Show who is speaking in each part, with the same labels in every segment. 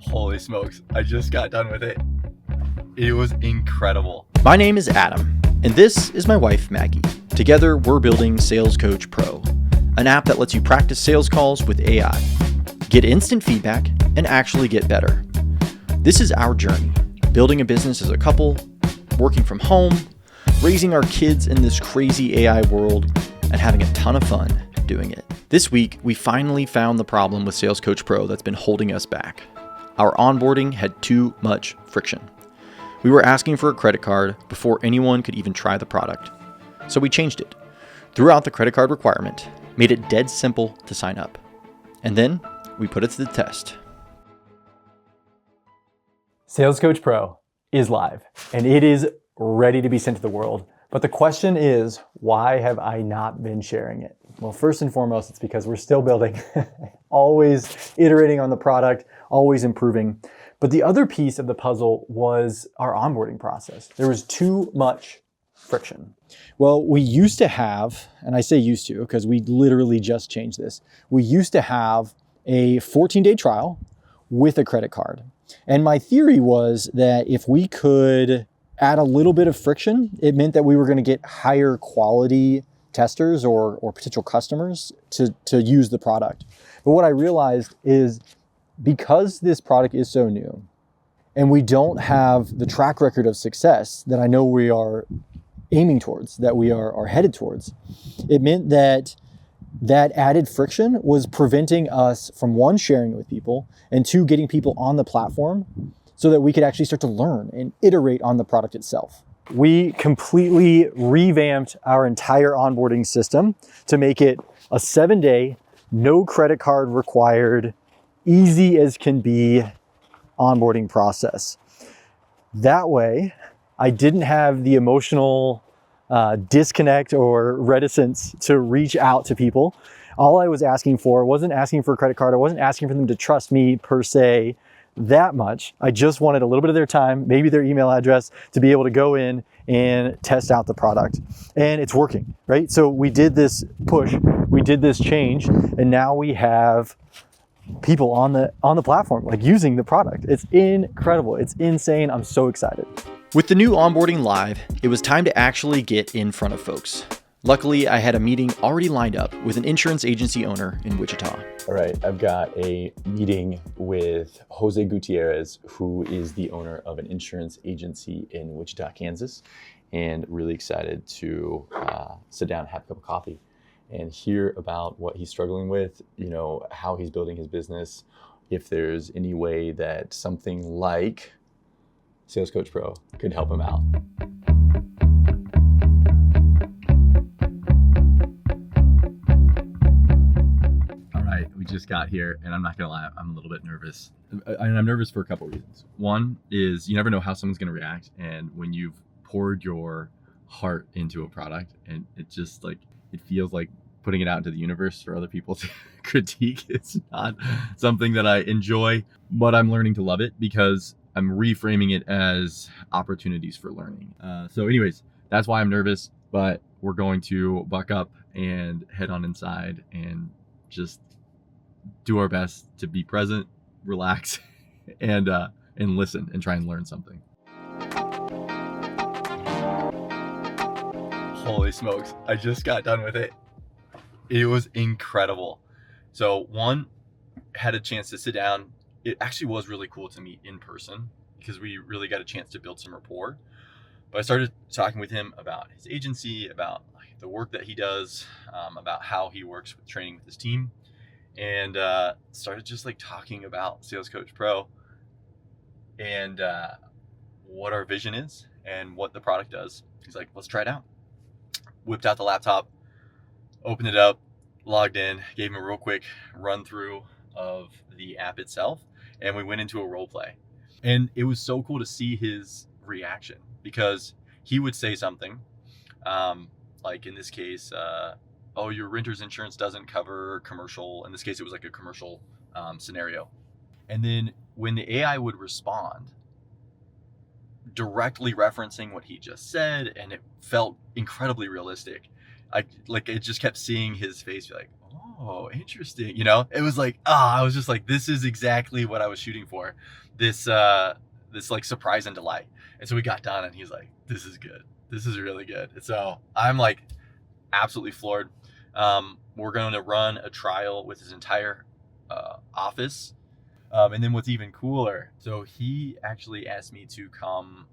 Speaker 1: Holy smokes, I just got done with it. It was incredible.
Speaker 2: My name is Adam, and this is my wife, Maggie. Together, we're building Sales Coach Pro, an app that lets you practice sales calls with AI, get instant feedback, and actually get better. This is our journey, building a business as a couple, working from home, raising our kids in this crazy AI world, and having a ton of fun doing it. This week, we finally found the problem with Sales Coach Pro that's been holding us back. Our onboarding had too much friction. We were asking for a credit card before anyone could even try the product. So we changed it, threw out the credit card requirement, made it dead simple to sign up. And then we put it to the test.
Speaker 3: Sales Coach Pro is live and it is ready to be sent to the world. But the question is, why have I not been sharing it? Well, first and foremost, it's because we're still building, always iterating on the product, always improving. But the other piece of the puzzle was our onboarding process. There was too much friction. Well, we used to have, and I say used to because we literally just changed this. We used to have a 14-day trial with a credit card. And my theory was that if we could add a little bit of friction, it meant that we were going to get higher quality testers or potential customers to use the product. But what I realized is because this product is so new and we don't have the track record of success that I know we are aiming towards, that we are headed towards, it meant that added friction was preventing us from one, sharing it with people, and two, getting people on the platform so that we could actually start to learn and iterate on the product itself. We completely revamped our entire onboarding system to make it a 7-day, no credit card required, easy as can be onboarding process. That way, I didn't have the emotional disconnect or reticence to reach out to people. All I was asking for wasn't asking for a credit card. I wasn't asking for them to trust me per se that much. I just wanted a little bit of their time, maybe their email address, to be able to go in and test out the product. And it's working, right? So we did this push, we did this change, and now we have people on the platform, like using the product. It's incredible. It's insane. I'm so excited.
Speaker 2: With the new onboarding live, it was time to actually get in front of folks. Luckily, I had a meeting already lined up with an insurance agency owner in Wichita.
Speaker 4: All right, I've got a meeting with Jose Gutierrez, who is the owner of an insurance agency in Wichita, Kansas, and really excited to sit down and have a cup of coffee and hear about what he's struggling with, how he's building his business, if there's any way that something like Sales Coach Pro could help him out.
Speaker 1: We just got here, and I'm not gonna lie, I'm a little bit nervous. And I'm nervous for a couple reasons. One is you never know how someone's gonna react, and when you've poured your heart into a product and it just it feels like putting it out into the universe for other people to critique, it's not something that I enjoy, but I'm learning to love it because I'm reframing it as opportunities for learning. So anyways, that's why I'm nervous, but we're going to buck up and head on inside and just do our best to be present, relax, and listen and try and learn something. Holy smokes, I just got done with it. It was incredible. So one, had a chance to sit down. It actually was really cool to meet in person because we really got a chance to build some rapport. But I started talking with him about his agency, about the work that he does, about how he works with training with his team. And started just talking about Sales Coach Pro and what our vision is and what the product does. He's like, let's try it out. Whipped out the laptop, opened it up, logged in, gave him a real quick run through of the app itself, and we went into a role play. And it was so cool to see his reaction because he would say something like in this case, oh, your renter's insurance doesn't cover commercial. In this case, it was a commercial scenario. And then when the AI would respond, directly referencing what he just said, and it felt incredibly realistic. It just kept seeing his face be like, oh, oh, interesting. You know, it was like, I was just like, this is exactly what I was shooting for. This like surprise and delight. And so we got done and he's like, this is good. This is really good. And so I'm like absolutely floored. We're going to run a trial with his entire office. And then what's even cooler, so he actually asked me to come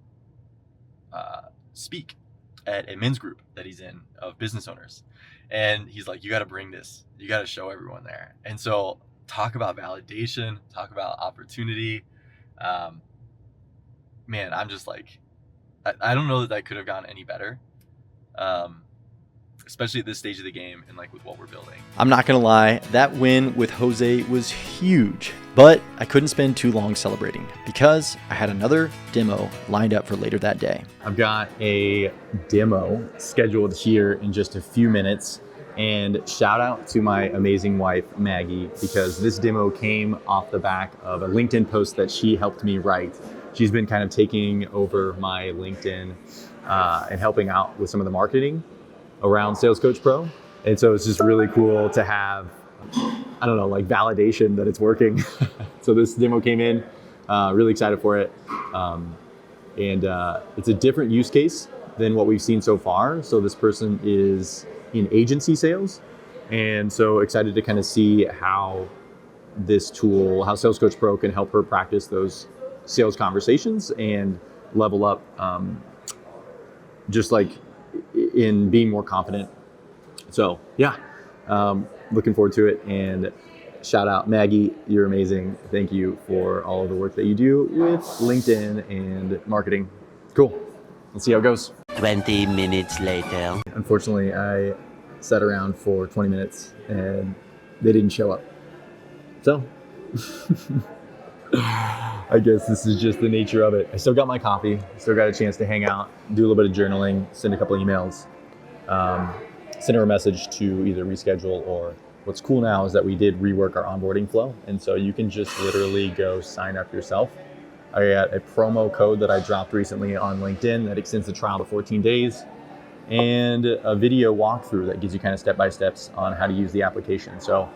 Speaker 1: speak at a men's group that he's in of business owners. And he's like, you got to bring this. You got to show everyone there. And so talk about validation, talk about opportunity. Man, I'm just like, I don't know that could have gone any better. Especially at this stage of the game and like with what we're building.
Speaker 2: I'm not gonna lie, that win with Jose was huge, but I couldn't spend too long celebrating because I had another demo lined up for later that day.
Speaker 4: I've got a demo scheduled here in just a few minutes, and shout out to my amazing wife, Maggie, because this demo came off the back of a LinkedIn post that she helped me write. She's been kind of taking over my LinkedIn and helping out with some of the marketing around Sales Coach Pro. And so it's just really cool to have, I don't know, like validation that it's working. So this demo came in, really excited for it. And it's a different use case than what we've seen so far. So this person is in agency sales. And so excited to kind of see how this tool, how Sales Coach Pro can help her practice those sales conversations and level up just like in being more confident. So yeah, looking forward to it. And shout out Maggie, you're amazing. Thank you for all of the work that you do with LinkedIn and marketing. Cool. Let's see how it goes.
Speaker 5: 20 minutes later.
Speaker 4: Unfortunately, I sat around for 20 minutes and they didn't show up. So I guess this is just the nature of it. I still got my coffee, still got a chance to hang out, do a little bit of journaling, send a couple emails, send her a message to either reschedule, or what's cool now is that we did rework our onboarding flow. And so you can just literally go sign up yourself. I got a promo code that I dropped recently on LinkedIn that extends the trial to 14 days and a video walkthrough that gives you kind of step-by-steps on how to use the application. So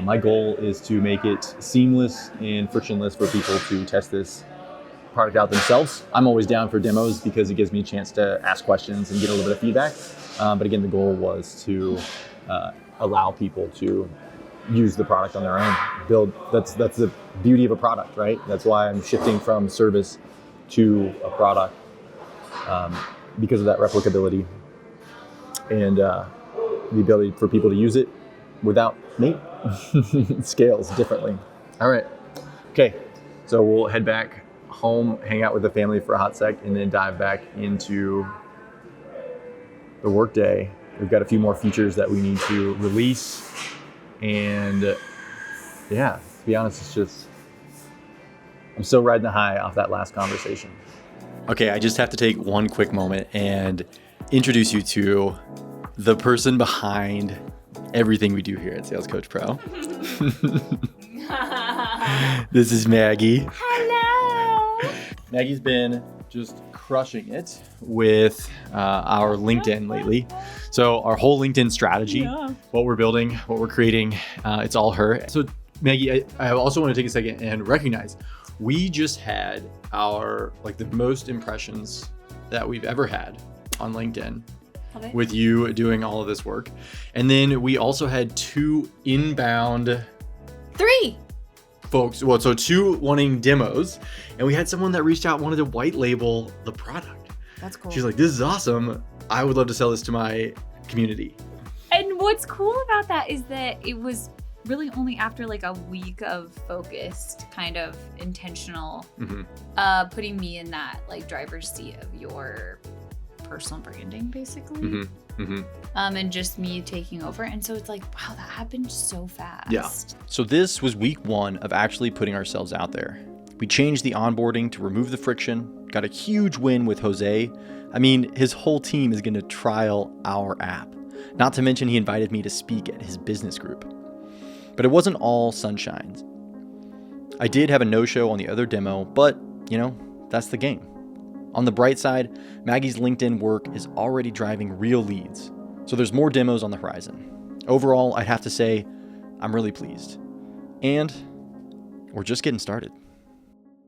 Speaker 4: my goal is to make it seamless and frictionless for people to test this product out themselves. I'm always down for demos because it gives me a chance to ask questions and get a little bit of feedback. But again, the goal was to allow people to use the product on their own. That's the beauty of a product, right? That's why I'm shifting from service to a product, because of that replicability and the ability for people to use it without me. It scales differently. All right. Okay. So we'll head back home, hang out with the family for a hot sec, and then dive back into the workday. We've got a few more features that we need to release. And yeah, to be honest, it's just, I'm still riding the high off that last conversation.
Speaker 2: Okay, I just have to take one quick moment and introduce you to the person behind everything we do here at Sales Coach Pro. This is Maggie.
Speaker 6: Hello.
Speaker 2: Maggie's been just crushing it with our LinkedIn lately. So our whole LinkedIn strategy, what we're building, what we're creating, it's all her. So Maggie, I also want to take a second and recognize we just had our, like, the most impressions that we've ever had on LinkedIn with you doing all of this work. And then we also had 2 inbound
Speaker 6: 3
Speaker 2: folks, well, so 2 wanting demos, and we had someone that reached out, wanted to white label the product.
Speaker 6: That's cool.
Speaker 2: She's like, this is awesome. I would love to sell this to my community.
Speaker 6: And what's cool about that is that it was really only after like a week of focused, kind of intentional, putting me in that like driver's seat of your personal branding, basically. And just me taking over. And so it's like, wow, that happened so fast.
Speaker 2: Yeah. So this was week 1 of actually putting ourselves out there. We changed the onboarding to remove the friction, got a huge win with Jose. I mean, his whole team is going to trial our app. Not to mention he invited me to speak at his business group. But it wasn't all sunshines. I did have a no-show on the other demo, but, you know, that's the game. On the bright side, Maggie's LinkedIn work is already driving real leads, so there's more demos on the horizon. Overall, I'd have to say I'm really pleased. And we're just getting started.